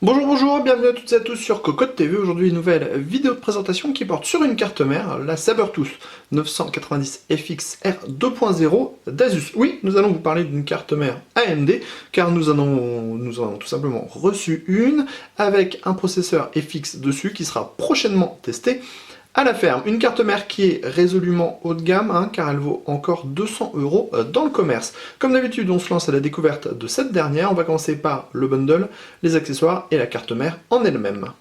Bonjour, bienvenue à toutes et à tous sur Cocotte TV. Aujourd'hui, une nouvelle vidéo de présentation qui porte sur une carte mère, la Sabertooth 990 FX-R 2.0 d'Asus. Oui, nous allons vous parler d'une carte mère AMD, car nous en avons tout simplement reçu une avec un processeur FX dessus qui sera prochainement testé à la ferme. Une carte mère qui est résolument haut de gamme, car elle vaut encore 200 € dans le commerce. Comme d'habitude, on se lance à la découverte de cette dernière. On va commencer par le bundle, les accessoires et la carte mère en elle-même.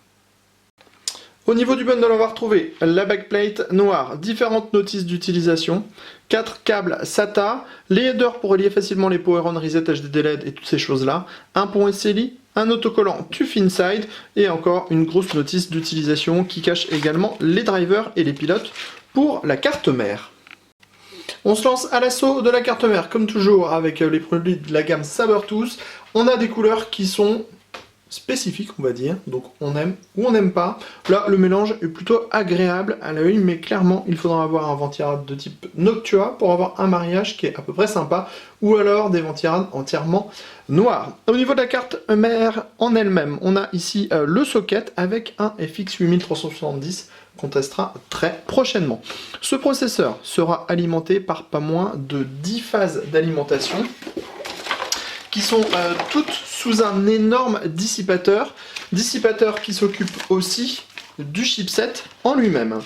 Au niveau du bundle, on va retrouver la backplate noire, différentes notices d'utilisation, 4 câbles SATA, les headers pour relier facilement les power on, reset, HDD LED et toutes ces choses-là, un pont SLI, un autocollant TUF Inside et encore une grosse notice d'utilisation qui cache également les drivers et les pilotes pour la carte mère. On se lance à l'assaut de la carte mère, comme toujours avec les produits de la gamme Sabertooth. On a des couleurs qui sont spécifique, on va dire, donc on aime ou on n'aime pas. Là, le mélange est plutôt agréable à l'œil, mais clairement, il faudra avoir un ventirad de type Noctua pour avoir un mariage qui est à peu près sympa, ou alors des ventirades entièrement noirs. Au niveau de la carte mère en elle-même, on a ici le socket avec un FX 8370 qu'on testera très prochainement. Ce processeur sera alimenté par pas moins de 10 phases d'alimentation, qui sont toutes sous un énorme dissipateur qui s'occupe aussi du chipset en lui-même.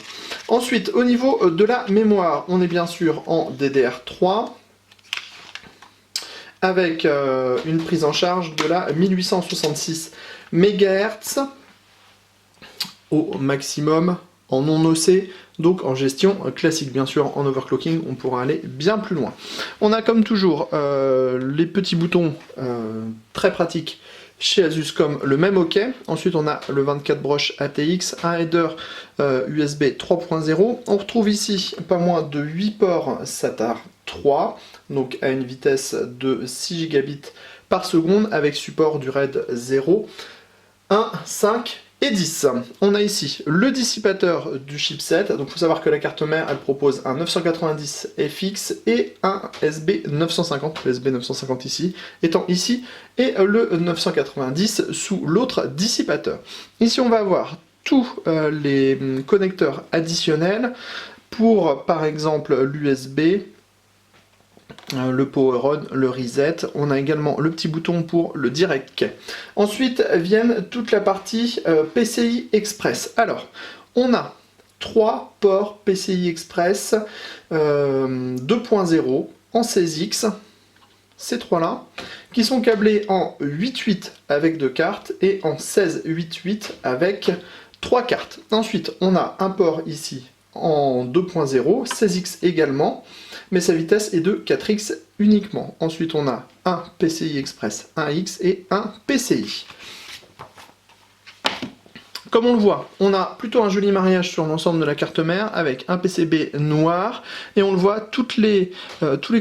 Ensuite, au niveau de la mémoire, on est bien sûr en DDR3, avec une prise en charge de la 1866 MHz au maximum en non nocé, donc en gestion classique. Bien sûr, en overclocking, on pourra aller bien plus loin. On a comme toujours les petits boutons très pratiques chez Asus comme le même OK. Ensuite, on a le 24 broches ATX, un header USB 3.0. On retrouve ici pas moins de 8 ports SATA 3, donc à une vitesse de 6 gigabits par seconde avec support du RAID 0, 1, 5 et 10. On a ici le dissipateur du chipset, donc il faut savoir que la carte mère elle propose un 990 FX et un SB950, le SB950 ici, étant ici, et le 990 sous l'autre dissipateur. Ici on va avoir tous les connecteurs additionnels pour par exemple l'USB, le power on, le reset. On a également le petit bouton pour le direct key. Ensuite viennent toute la partie PCI Express. Alors, on a 3 ports PCI Express 2.0 en 16X, ces trois-là, qui sont câblés en 8.8 avec 2 cartes et en 16.8.8 avec 3 cartes. Ensuite, on a un port ici en 2.0, 16X également, mais sa vitesse est de 4X uniquement. Ensuite, on a un PCI Express 1X et un PCI. Comme on le voit, on a plutôt un joli mariage sur l'ensemble de la carte mère avec un PCB noir et on le voit, tous les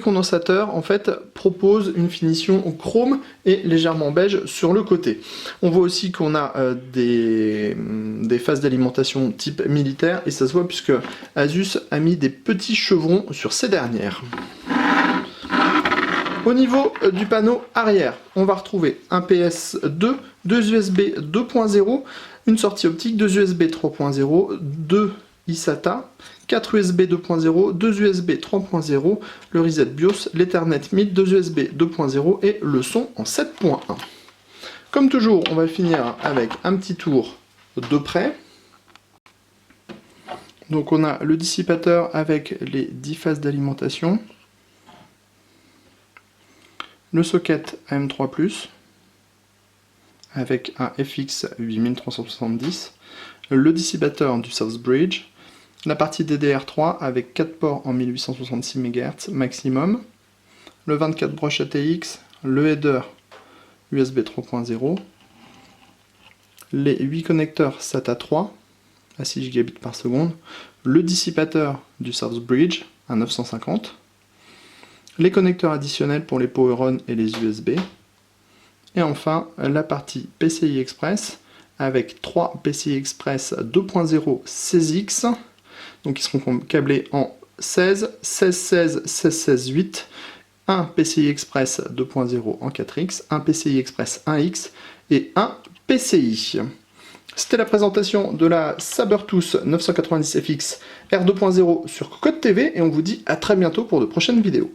condensateurs en fait proposent une finition au chrome et légèrement beige sur le côté. On voit aussi qu'on a des phases d'alimentation type militaire et ça se voit puisque Asus a mis des petits chevrons sur ces dernières. Au niveau du panneau arrière, on va retrouver un PS2, 2 USB 2.0, une sortie optique, 2 USB 3.0, 2 eSATA, 4 USB 2.0, 2 USB 3.0, le reset BIOS, l'Ethernet MID, 2 USB 2.0 et le son en 7.1. Comme toujours, on va finir avec un petit tour de près. Donc on a le dissipateur avec les 10 phases d'alimentation, le socket AM3+, avec un FX 8370, le dissipateur du South Bridge, la partie DDR3 avec 4 ports en 1866 MHz maximum, le 24 broches ATX, le header USB 3.0, les 8 connecteurs SATA 3 à 6 gigabits par seconde, le dissipateur du South Bridge à 950, les connecteurs additionnels pour les power on et les USB, Et enfin, la partie PCI Express avec 3 PCI Express 2.0 16X, donc ils seront câblés en 16, 16, 16, 16, 16, 8, un PCI Express 2.0 en 4X, un PCI Express 1X et un PCI. C'était la présentation de la Sabertooth 990FX R2.0 sur Cocotte TV et on vous dit à très bientôt pour de prochaines vidéos.